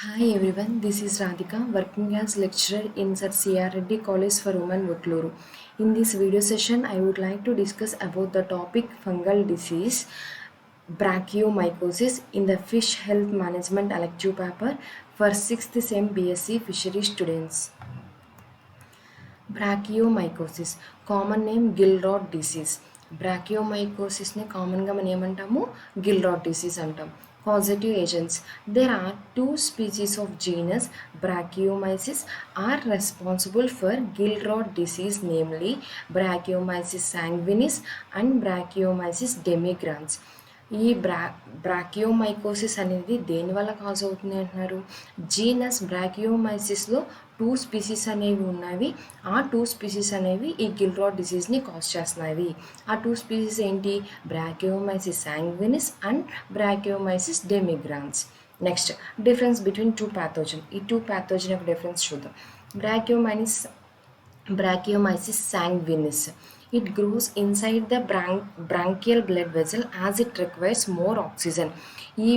Hi everyone, this is Radhika working as lecturer in Sir C.R. Reddy College for Women, Vuttluru. In this video session, I would like to discuss about the topic fungal disease, brachyomycosis in the fish health management elective paper for 6th Sem BSc Fishery students. Branchiomycosis common name gill rot disease. బ్రాకియోమైకోసిస్ని కామన్గా మనం ఏమంటాము, gill rot disease అంటాం. Causative agents. There are two species of genus Brachyomyces are responsible for gill rot disease, namely Brachyomyces sanguinis and Brachyomyces demigrans. ఈ బ్రాకియోమైకోసిస్ అనేది దేనివల్ల cause అవుతుంది అంటున్నారు. జీనస్ బ్రాకియోమైసిస్లో 2 స్పీసీస్ అనేవి ఉన్నవి. ఆ 2 స్పీసీస్ అనేవి ఈ గిల్ రాట్ డిసీజ్ని కాజ్ చేస్తున్నాయి. ఆ 2 స్పీసీస్ ఏంటి? Branchiomyces sanguinis and Branchiomyces demigrans. Next, difference between 2 pathogen. ఈ 2 ప్యాథోజన్ యొక్క డిఫరెన్స్ చూద్దాం. Brachyomyces sanguinis. It grows inside the branchial blood vessel as it requires more oxygen. ఈ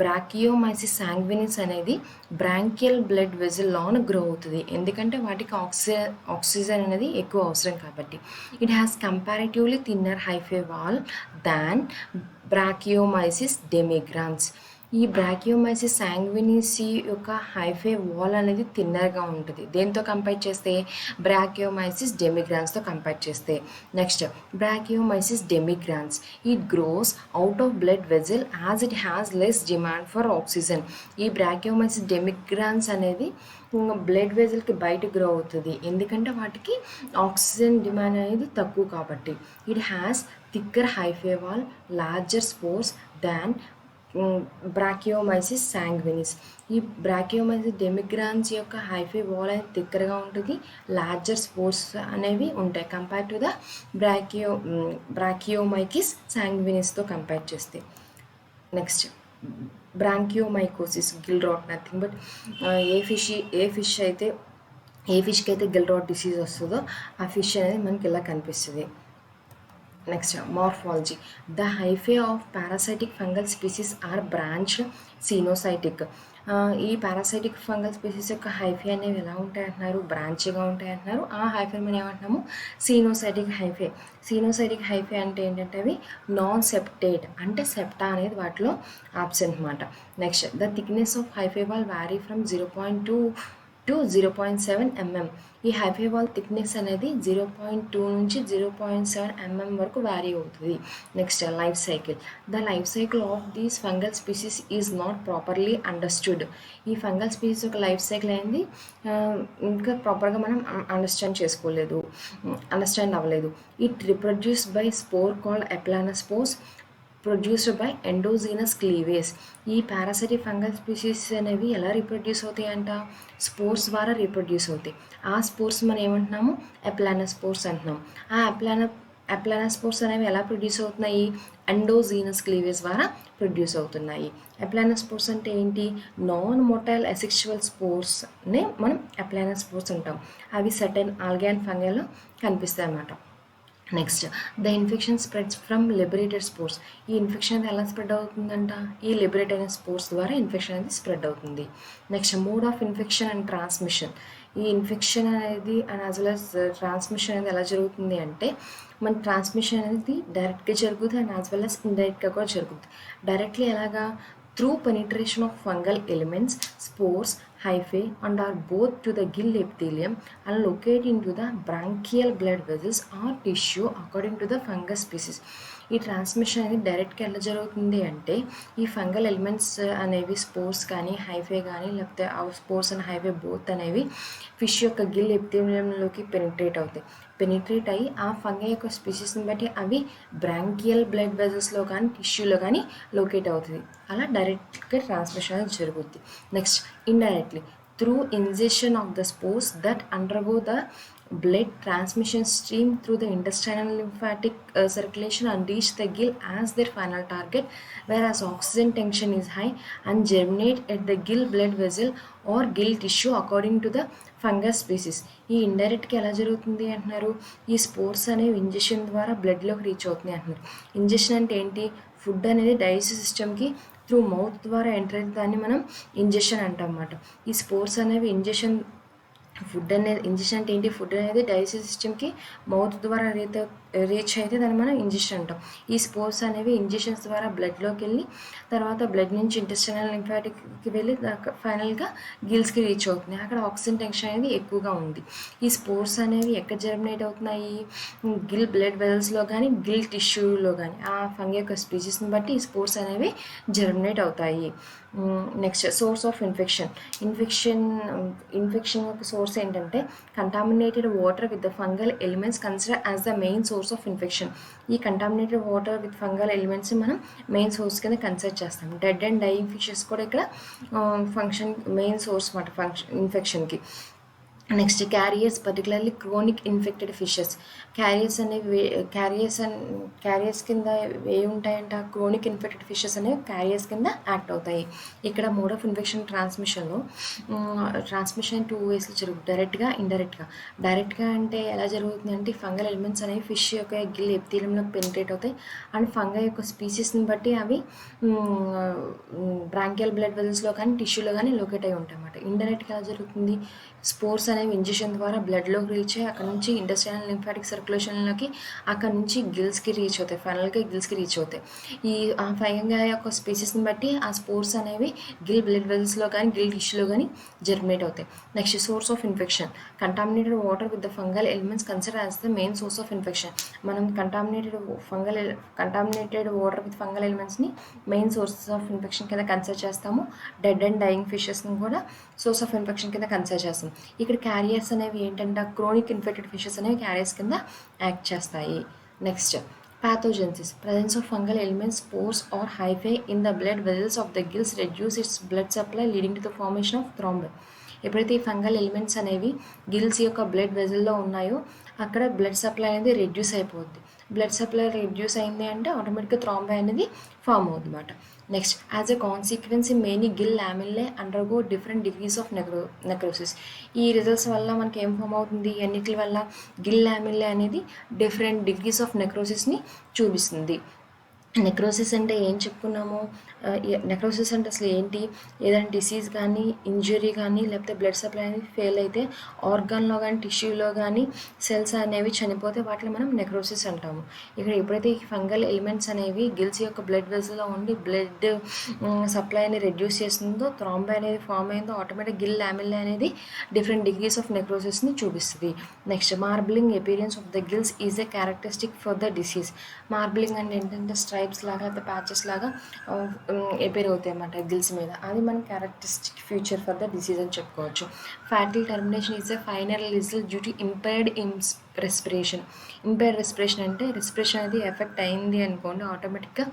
బ్రాకియోమైసిస్ శాంగ్వినిస్ అనేది బ్రాంకియల్ బ్లడ్ వెజల్లోన గ్రో అవుతుంది, ఎందుకంటే వాటికి ఆక్సిజన్ అనేది ఎక్కువ అవసరం కాబట్టి. It has comparatively thinner hyphae wall than Branchiomyces demigrans. ఈ బ్రాకియోమైసిస్ శాంగ్వినిసి యొక్క హైఫే వాల్ అనేది థిన్నర్గా ఉంటుంది దేంతో కంపేర్ చేస్తే, బ్రాకియోమైసిస్ డెమిగ్రాన్స్తో కంపేర్ చేస్తే. Next, Branchiomyces demigrans. It grows out of blood vessel as it has less demand for oxygen. ఈ Branchiomyces డెమిగ్రాన్స్ అనేది బ్లడ్ వెజల్కి బయట గ్రో అవుతుంది, ఎందుకంటే వాటికి ఆక్సిజన్ డిమాండ్ అనేది తక్కువ కాబట్టి. It has thicker hyphae wall, larger spores than Branchiomyces sanguinis. ఈ బ్రాకియోమైసిస్ డెమిగ్రాన్స్ యొక్క హైఫే వాల్ అనేది థిక్కర్గా ఉంటుంది, లార్జర్ స్పోర్స్ అనేవి ఉంటాయి కంపేర్ టు ద బ్రాకియోమైసిస్ శాంగ్వినిస్తో కంపేర్ చేస్తే. Next, branchiomycosis gill rot nothing but a ఫిష్కి అయితే గిల్ రాట్ డిసీజ్ వస్తుందో ఆ ఫిష్ అనేది మనకి ఇలా కనిపిస్తుంది. Next, morphology. The hyphae of parasitic fungal species are branched coenocytic. ఈ పారాసైటిక్ ఫంగల్ స్పీసీస్ యొక్క హైఫే అనేవి ఎలా ఉంటాయి అంటున్నారు, బ్రాంచ్గా ఉంటాయి అంటున్నారు. ఆ హైఫే మనం ఏమంటున్నాము, సినోసైటిక్ హైఫే. సినోసైటిక్ హైఫే అంటే ఏంటంటే అవి నాన్ సెప్టేట్, అంటే సెప్టా అనేది వాటిలో ఆబ్సెంట్ అన్నమాట. Next, the thickness of hyphae wall vary from 0.2 to 0.7 mm. ఈ హైఫే వాల్ థిక్నెస్ అనేది 0.2 నుంచి 0.7 mm వరకు వ్యారీ అవుతుంది. Next, life cycle. The life cycle of these fungal species is not properly understood. ఈ fungal species యొక్క life cycle అనేది ఇంకా ప్రాపర్గా మనం అండర్స్టాండ్ అవ్వలేదు. It reproduces by spore called aplanospores produced by endogenous cleavage. ఈ పారాసైటిక్ ఫంగల్ స్పీసీస్ అనేవి ఎలా రీప్రొడ్యూస్ అవుతాయి అంట, స్పోర్స్ ద్వారా రీప్రొడ్యూస్ అవుతాయి. ఆ స్పోర్స్ మనం ఏమంటున్నాము, ఎప్లానోస్పోర్స్ అంటున్నాం. ఆ ఎప్లానోస్పోర్స్ అనేవి ఎలా ప్రొడ్యూస్ అవుతున్నాయి, ఎండోజీనస్ క్లీవేజ్ ద్వారా ప్రొడ్యూస్ అవుతున్నాయి. ఎప్లానోస్పోర్స్ అంటే ఏంటి, నాన్ మోటైల్ అసెక్షువల్ స్పోర్స్నే మనం ఎప్లానోస్పోర్స్ అంటాం. అవి సర్టెన్ ఆల్గే అండ్ ఫంగైలో కనిపిస్తాయి అన్నమాట. Next, the infection spreads from liberated spores. ఈ ఇన్ఫెక్షన్ ఎలా స్ప్రెడ్ అవుతుందంట, ఈ లిబరేటెడ్ స్పోర్స్ ద్వారా ఇన్ఫెక్షన్ అనేది స్ప్రెడ్ అవుతుంది. Next, mode of infection and transmission. ఈ ఇన్ఫెక్షన్ అనేది and as well as transmission అనేది ఎలా జరుగుతుంది అంటే, మన ట్రాన్స్మిషన్ అనేది డైరెక్ట్గా జరుగుతుంది అండ్ యాజ్ వెల్ యాజ్ ఇండైరెక్ట్గా కూడా జరుగుతుంది. డైరెక్ట్లీ ఎలాగా, through penetration of fungal elements, spores, hyphae and are both to the gill epithelium and locate into the branchial blood vessels or tissue according to the fungus species. ఈ transmission అనేది డైరెక్ట్గా ఎలా జరుగుతుంది అంటే, ఈ ఫంగల్ ఎలిమెంట్స్ అనేవి spores కానీ hyphae కానీ లేకపోతే ఆ స్పోర్స్ అండ్ హైఫే బోత్ అనేవి ఫిష్ యొక్క గిల్ ఎపిథీలియంలోకి పెనిట్రేట్ అవుతాయి. పెనిట్రేట్ అయ్యి ఆ ఫంగై యొక్క స్పీసీస్ని బట్టి అవి బ్రాంకియల్ బ్లడ్ వెజల్స్లో కానీ టిష్యూలో కానీ లొకేట్ అవుతుంది. అలా డైరెక్ట్గా ట్రాన్స్మిషన్ అనేది జరుగుతుంది. Next, indirectly through injection of the spores that undergo the blood transmission stream through the intestinal lymphatic circulation and reach the gill as their final target, whereas oxygen tension is high and germinate at the gill blood vessel or gill tissue according to the fungus species. ఈ ఇండైరెక్ట్గా ఎలా జరుగుతుంది అంటున్నారు, ఈ spores అనేవి injection ద్వారా బ్లడ్లోకి reach అవుతుంది అంటున్నారు. ఇంజెక్షన్ అంటే ఏంటి, ఫుడ్ అనేది డైజెస్టివ్ సిస్టమ్కి త్రూ మౌత్ ద్వారా ఎంటర్ అయితే దాన్ని మనం ఇంజెక్షన్ అంటాం అన్నమాట. ఈ స్పోర్స్ అనేవి ఇంజెక్షన్ ఫుడ్ అనేది ఇంజెక్షన్ అంటే ఏంటి, ఫుడ్ అనేది డైజెస్టివ్ సిస్టమ్కి మౌత్ ద్వారా రీచ్ అయితే దాన్ని మనం ఇంజెక్షన్ అంటాం. ఈ స్పోర్స్ అనేవి ఇంజెక్షన్స్ ద్వారా బ్లడ్లోకి వెళ్ళి తర్వాత బ్లడ్ నుంచి ఇంటెస్టైనల్ లింఫాటిక్కి వెళ్ళి ఫైనల్గా గిల్స్కి రీచ్ అవుతుంది. అక్కడ ఆక్సిజన్ టెన్షన్ అనేది ఎక్కువగా ఉంది. ఈ స్పోర్స్ అనేవి ఎక్కడ జర్మినేట్ అవుతున్నాయి, గిల్ బ్లడ్ వెజల్స్లో కానీ గిల్ టిష్యూలో కానీ ఆ ఫంగై యొక్క స్పీసీస్ని బట్టి ఈ స్పోర్స్ అనేవి జర్మినేట్ అవుతాయి. నెక్స్ట్ సోర్స్ ఆఫ్ ఇన్ఫెక్షన్ యొక్క సోర్స్ ఏంటంటే contaminated water with the fungal elements consider as the main source of infection. ఈ contaminated water with fungal elements మనం మెయిన్ సోర్స్ కింద కన్సిడర్ చేస్తాం. డెడ్ అండ్ డైయింగ్ ఫిషెస్ కూడా ఇక్కడ main source అన్నమాట ఇన్ఫెక్షన్కి. Next carriers, particularly chronic infected fishes. Carriers అనేవి carriers కింద ఏ ఉంటాయంట, క్రోనిక్ ఇన్ఫెక్టెడ్ ఫిషెస్ అనేవి క్యారియర్స్ కింద యాక్ట్ అవుతాయి. ఇక్కడ మోడ్ ఆఫ్ ఇన్ఫెక్షన్ ట్రాన్స్మిషన్ 2 వేస్లో జరుగుతుంది, డైరెక్ట్గా ఇండైరెక్ట్గా. డైరెక్ట్గా అంటే ఎలా జరుగుతుంది అంటే ఫంగల్ ఎలిమెంట్స్ అనేవి ఫిష్ యొక్క గిల్ ఎపిథీలియంలోకి పెనిట్రేట్ అవుతాయి అండ్ ఫంగై యొక్క స్పీసీస్ని బట్టి అవి బ్రాంకియల్ బ్లడ్ వెజల్స్లో కానీ టిష్యూలో కానీ లొకేట్ అయి ఉంటాయి అన్నమాట. ఇండైరెక్ట్గా ఎలా జరుగుతుంది, స్పోర్స్ అనేవి ఇంజెక్షన్ ద్వారా బ్లడ్లోకి రీచ్ అయ్యి అక్కడ నుంచి ఇంటెస్టైనల్ లింఫాటిక్ సర్క్యులేషన్లోకి అక్కడ నుంచి గిల్స్కి రీచ్ అవుతాయి, ఫైనల్గా గిల్స్కి రీచ్ అవుతాయి. ఈ ఫంగై యొక్క స్పీసీస్ని బట్టి ఆ స్పోర్స్ అనేవి గిల్ బ్లడ్ వెజల్స్లో కానీ గిల్ టిష్యూలో కానీ జర్మినేట్ అవుతాయి. Next source of infection. Contaminated water with the fungal elements consider as the main source of infection. మనం కంటామినేటెడ్ వాటర్ విత్ ఫంగల్ ఎలిమెంట్స్ని మెయిన్ సోర్స్ ఆఫ్ ఇన్ఫెక్షన్ కింద కన్సిడర్ చేస్తాము. డెడ్ అండ్ డైయింగ్ ఫిషెస్ని కూడా సోర్స్ ఆఫ్ ఇన్ఫెక్షన్ కింద consider చేస్తాం. ఇక్కడ carriers అనేవి ఏంటంటే క్రోనిక్ ఇన్ఫెక్టెడ్ ఫిషెస్ అనేవి క్యారియర్స్ కింద యాక్ట్ చేస్తాయి. Next pathogenesis. Presence of fungal elements, spores or hyphae in the blood vessels of the gills reduce its blood supply leading to the formation of thrombi. ఎప్పుడైతే ఈ fungal elements అనేవి gills యొక్క blood వెజల్లో ఉన్నాయో అక్కడ blood supply అనేది reduce అయిపోద్ది. Blood supply reduce అయింది అంటే ఆటోమేటిక్గా థ్రాంబై అనేది ఫామ్ అవుతుంది అన్నమాట. Next as a consequence many Gill lamellae undergo different degrees of necrosis. ఈ రిజల్ట్స్ వల్ల మనకి ఏం ఫామ్ అవుతుంది, అన్నిటి వల్ల గిల్ లామిల్లే అనేది డిఫరెంట్ డిగ్రీస్ ఆఫ్ నెక్రోసిస్ని చూపిస్తుంది. నెక్రోసిస్ అంటే ఏం చెప్పుకున్నాము, నెక్రోసిస్ అంటే అసలు ఏంటి, ఏదైనా డిసీజ్ కానీ ఇంజరీ కానీ లేకపోతే బ్లడ్ సప్లై అనేది ఫెయిల్ అయితే ఆర్గాన్లో కానీ టిష్యూలో కానీ సెల్స్ అనేవి చనిపోతే వాటిని మనం నెక్రోసిస్ అంటాము. ఇక్కడ ఎప్పుడైతే ఈ ఫంగల్ ఎలిమెంట్స్ అనేవి గిల్స్ యొక్క బ్లడ్ వెజల్లో ఉండి బ్లడ్ సప్లైని రెడ్యూస్ చేస్తుందో థ్రాంబై అనేది ఫామ్ అయిందో ఆటోమేటిక్ గిల్ లామిల్లే అనేది డిఫరెంట్ డిగ్రీస్ ఆఫ్ నెక్రోసిస్ని చూపిస్తుంది. Next marbling appearance of the gills is a characteristic for the disease. Marbling అంటే ఏంటంటే స్ట్రైప్స్ లాగా లేకపోతే ప్యాచెస్ లాగా ఎపేర్ అవుతాయి అన్నమాట గిల్స్ మీద, అది మన characteristic feature for the disease అని చెప్పుకోవచ్చు. Fatal termination is a final result due to impaired respiration. Impaired respiration అంటే రెస్పిరేషన్ అనేది ఎఫెక్ట్ అయింది అనుకోండి ఆటోమేటిక్గా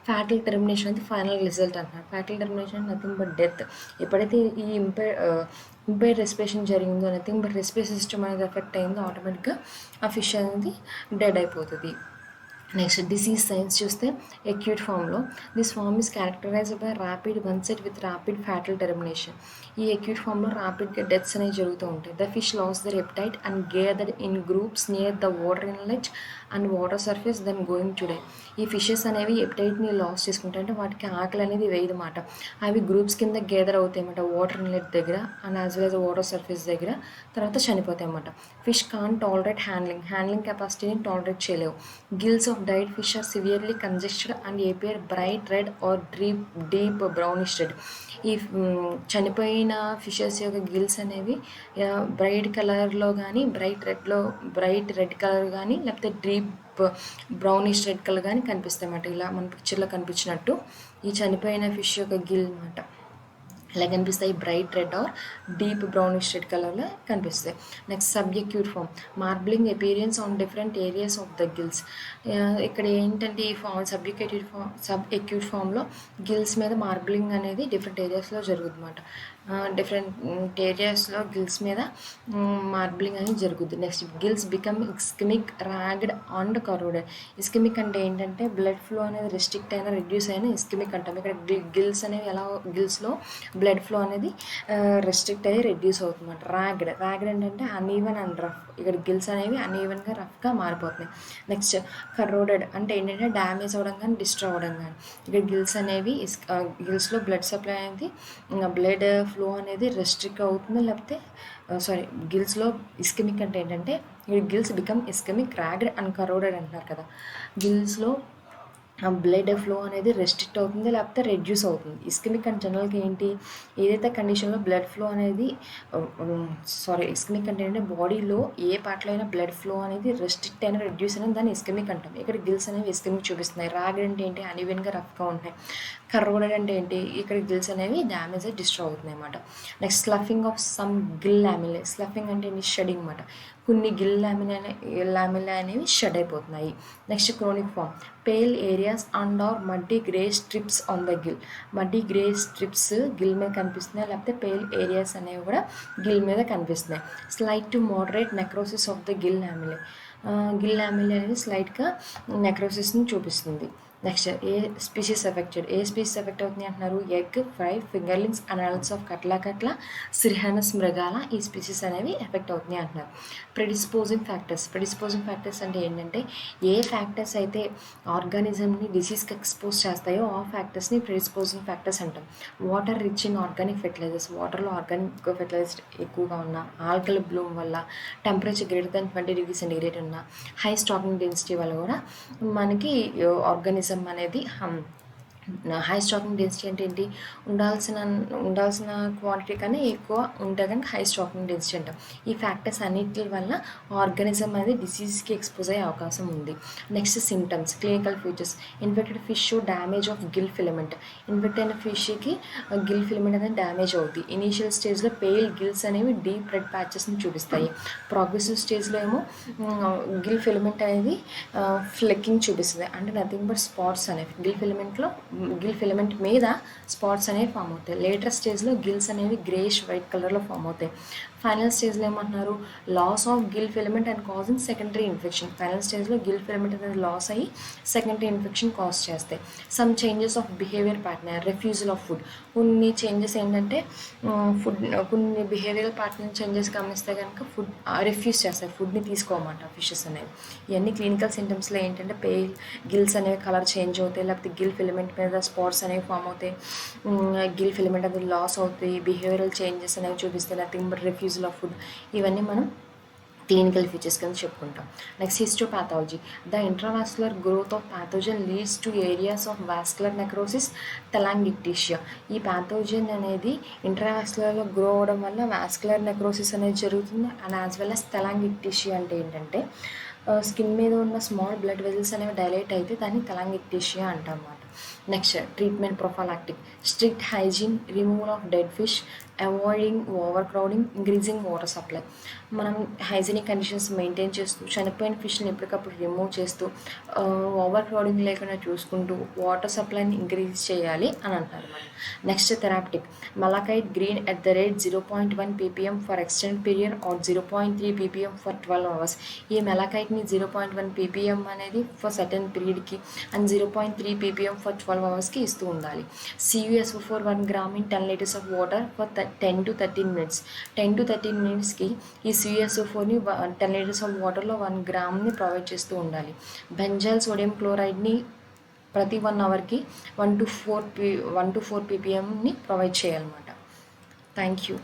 ఫ్యాటల్ టర్మినేషన్ అనేది ఫైనల్ రిజల్ట్ అంటారు. Fatal termination nothing but death. ఎప్పుడైతే ఈ ఇంపైర్డ్ రెస్పిరేషన్ జరిగిందో నథింగ్ బట్ రెస్పిరేషన్ సిస్టమ్ అనేది ఎఫెక్ట్ అయిందో ఆటోమేటిక్గా ఆ ఫిష్ అనేది డెడ్ అయిపోతుంది. నెక్స్ట్ డిసీజ్ సైన్స్ చూస్తే అక్యూట్ ఫామ్లో this form is characterised by rapid onset with rapid fatal termination. ఈ అక్యూట్ ఫామ్లో ర్యాపిడ్గా డెత్స్ అనేవి జరుగుతూ ఉంటాయి. The fish lose their appetite and gathered in groups near the water inlet and water surface then going to die. ఈ ఫిషెస్ అనేవి ఎప్టైట్ని లాస్ చేసుకుంటాయి అంటే వాటికి ఆకలి అనేది వేయదు అన్నమాట. అవి గ్రూప్స్ కింద గేదర్ అవుతాయి అన్నమాట వాటర్ ఇన్లెట్ దగ్గర and as well as water surface దగ్గర, తర్వాత చనిపోతాయి అన్నమాట. ఫిష్ కాన్ టాలరేట్ హ్యాండ్లింగ్ కెపాసిటీని టాలరేట్ చేయలేవు. Gills of died fish are severely congested and appear bright red or deep brownish red. ఈ చనిపోయిన ఫిషెస్ యొక్క గిల్స్ అనేవి బ్రైట్ కలర్లో కానీ బ్రైట్ రెడ్ కలర్ కానీ లేకపోతే డీప్ బ్రౌనిష్ రెడ్ కలర్ కానీ కనిపిస్తాయి అన్నమాట. ఇలా మన పిక్చర్లో కనిపించినట్టు ఈ చనిపోయిన ఫిష్ యొక్క గిల్ అన్నమాట ఇలా కనిపిస్తాయి, bright red or deep brownish red కలర్లో కనిపిస్తాయి. Next subacute form marbling appearance on different areas of the gills. ఇక్కడ ఏంటంటే ఈ సబ్ ఎక్యూట్ ఫామ్లో గిల్స్ మీద మార్బ్లింగ్ అనేది డిఫరెంట్ ఏరియాస్లో జరుగుతుంది అన్నమాట. డిఫరెంట్ ఏరియాస్లో గిల్స్ మీద మార్బ్లింగ్ అనేది జరుగుతుంది. Next gills become ischemic, ragged and corroded. Ischemic అంటే ఏంటంటే బ్లడ్ ఫ్లో అనేది రెస్ట్రిక్ట్ అయినా రెడ్యూస్ అయినా ఇస్కిమిక్ అంటాం. ఇక్కడ గిల్స్ అనేవి ఎలా గిల్స్లో బ్లడ్ ఫ్లో అనేది రెస్ట్రిక్ట్ అయ్యి రెడ్యూస్ అవుతుందన్నమాట. ర్యాగ్డ్ ఏంటంటే అన్ఈవెన్ అండ్ రఫ్. ఇక్కడ గిల్స్ అనేవి అన్ఈవెన్గా రఫ్గా మారిపోతున్నాయి. నెక్స్ట్ కరోడెడ్ అంటే ఏంటంటే డ్యామేజ్ అవ్వడం కానీ డిస్ట్రాయ్ అవ్వడం కానీ. ఇక్కడ గిల్స్ అనేవి గిల్స్లో బ్లడ్ సప్లై అనేది బ్లడ్ ఫ్లో అనేది రెస్ట్రిక్ట్ అవుతుంది, లేకపోతే గిల్స్లో ఇస్కెమిక్ అంటే ఏంటంటే gills become ischemic, ragged and corroded అంటున్నారు కదా. గిల్స్లో బ్లడ్ ఫ్లో అనేది రెస్ట్రిక్ట్ అవుతుంది, లేకపోతే రెడ్యూస్ అవుతుంది. ఇస్కెమిక్ అంటే జనరల్గా ఏంటి, ఏదైతే కండిషన్లో బ్లడ్ ఫ్లో అనేది ఇస్కెమిక్ అంటే ఏంటంటే బాడీలో ఏ పార్ట్లో అయినా బ్లడ్ ఫ్లో అనేది రెస్ట్రిక్ట్ అయినా రెడ్యూస్ అయినా దాన్ని ఇస్కెమిక్ అంటాం. ఇక్కడ గిల్స్ అనేవి ఇస్కెమిక్ చూపిస్తున్నాయి. ర్యాగ్డ్ అంటే ఏంటి, అన్ఈవెన్గా రఫ్గా ఉంటాయి. కరోడెడ్ అంటే ఏంటి, ఇక్కడ గిల్స్ అనేవి డ్యామేజ్ అయ్యి డిస్ట్రాయ్ అవుతున్నాయి అన్నమాట. Next sloughing of some gill lamellae. Sloughing అంటే ఏంటి, షెడింగ్ అన్నమాట. కొన్ని గిల్ లామిలా అనేవి షెడ్ అయిపోతున్నాయి. Next chronic form, pale areas and or muddy grey strips on the gill. Muddy grey strips gill మీద కనిపిస్తున్నాయి, లేకపోతే పేల్ ఏరియాస్ అనేవి కూడా గిల్ మీద కనిపిస్తున్నాయి. Slight to moderate necrosis of the gill lamellae. Gill lamellae అనేది స్లైట్గా నెక్రోసిస్ని చూపిస్తుంది. Next a species affected. A species affect అవుతుంది అంటున్నారు, ఎగ్, ఫ్రై, ఫింగర్లింగ్స్, అనాలిస్ ఆఫ్ కట్ల, సిర్హానస్ మృగాల ఈ స్పీషీస్ అనేవి ఎఫెక్ట్ అవుతున్నాయి అంటున్నారు. ప్రెడిస్పోజింగ్ ఫ్యాక్టర్స్ అంటే ఏంటంటే ఏ ఫ్యాక్టర్స్ అయితే ఆర్గానిజంని డిసీజ్కి ఎక్స్పోజ్ చేస్తాయో ఆ ఫ్యాక్టర్స్ని ప్రెడిస్పోజింగ్ ఫ్యాక్టర్స్ అంటాం. Water rich in organic fertilisers. వాటర్లో ఆర్గానిక్ ఫెర్టిలైజర్స్ ఎక్కువగా ఉన్న, ఆల్కల్ బ్లూమ్ వల్ల, temperature greater than 20 degrees centigrade ఉన్న, హై స్టాకింగ్ డెన్సిటీ వల్ల కూడా మనకి ఆర్గానిజం అనేది హై స్టాకింగ్ డెన్సిటీ అంటే ఏంటి, ఉండాల్సిన క్వాంటిటీ కన్నా ఎక్కువ ఉంటే కనుక హై స్టాకింగ్ డెన్సిటీ అంటాం. ఈ ఫ్యాక్టర్స్ అన్నిటి వల్ల ఆర్గానిజం అనేది డిసీజ్కి ఎక్స్పోజ్ అయ్యే అవకాశం ఉంది. Next symptoms, clinical features. Infected fish show damage of gill filament. Infect అయిన ఫిష్కి గిల్ ఫిలమెంట్ అనేది డ్యామేజ్ అవుతుంది. ఇనీషియల్ స్టేజ్లో పేల్ గిల్స్ అనేవి డీప్ రెడ్ ప్యాచెస్ని చూపిస్తాయి. ప్రోగ్రెసివ్ స్టేజ్లో ఏమో గిల్ ఫిలమెంట్ అనేది ఫ్లెక్కింగ్ చూపిస్తుంది, అంటే నథింగ్ బట్ స్పాట్స్ అనేవి గిల్ ఫిలమెంట్ మీద స్పాట్స్ అనేవి ఫామ్ అవుతాయి. లేటర్ స్టేజ్లో గిల్స్ అనేవి గ్రేష్ వైట్ కలర్లో ఫామ్ అవుతాయి. ఫైనల్ స్టేజ్లో ఏమంటున్నారు, loss of gill filament and causing secondary infection. Final స్టేజ్లో గిల్ ఫిలమెంట్ అనేది లాస్ అయ్యి సెకండరీ ఇన్ఫెక్షన్ కాజ్ చేస్తాయి. Some changes of behaviour pattern, refusal of food. కొన్ని చేంజెస్ ఏంటంటే కొన్ని బిహేవియరల్ ప్యాటర్న్ చేంజెస్ గమనిస్తే కనుక ఫుడ్ రిఫ్యూజ్ చేస్తాయి, ఫుడ్ని తీసుకోమాట ఫిషెస్ అనేవి. ఇవన్నీ క్లినికల్ సింటమ్స్లో ఏంటంటే పేల్ గిల్స్ అనేవి కలర్ చేంజ్ అవుతాయి, లేకపోతే గిల్ ఫిలమెంట్ మీద స్పాట్స్ అనేవి ఫామ్ అవుతాయి, గిల్ ఫిలమెంట్ అనేది లాస్ అవుతాయి, బిహేవియరల్ చేంజెస్ అనేవి చూపిస్తాయి, nothing but refusal of food. ఇవన్నీ మనం క్లినికల్ ఫీచర్స్ కింద చెప్పుకుంటాం. Next histopathology. The intravascular growth of pathogen leads to areas of vascular necrosis, telangiectasia. ఈ ప్యాథోజన్ అనేది ఇంట్రావాస్కులర్లో గ్రో అవ్వడం వల్ల వాస్కులర్ నెక్రోసిస్ అనేది జరుగుతుంది. And as well as telangiectasia అంటే ఏంటంటే స్కిన్ మీద ఉన్న స్మాల్ బ్లడ్ వెజల్స్ అనేవి డైలైట్ అయితే దాన్ని తెలాంగిక్టీషియా అంటాం అన్నమాట. Next treatment prophylactic. Strict hygiene, removal of dead fish, avoiding overcrowding, increasing water supply. మనం హైజీనిక్ కండిషన్స్ మెయింటైన్ చేస్తూ చనిపోయిన ఫిష్ని ఎప్పటికప్పుడు రిమూవ్ చేస్తూ ఓవర్ క్రౌడింగ్ లేకుండా చూసుకుంటూ వాటర్ సప్లైని ఇంక్రీజ్ చేయాలి అని అంటారు అన్నమాట. Next therapeutic. Malachite green at the rate 0.1 ppm for extend period or 0.3 ppm for 12 hours. ఈ మెలాకైట్ని 0.1 ppm అనేది ఫర్ సర్టెన్ పీరియడ్కి అండ్ 0.3 ppm ఫర్ 12 hours ఇస్తూ ఉండాలి. CuSO4 1 gram in 10 liters of water for 10 to 13 minutes. 10 to 13 minutesకి ఈ CuSO4ని 10 liters of వాటర్లో 1 gramని provide చేస్తూ ఉండాలి. బెంజైల్ సోడియం క్లోరైడ్ని ప్రతి 1 hourకి 1 to 4 ppmని ప్రొవైడ్ చేయాలన్నమాట. Thank you.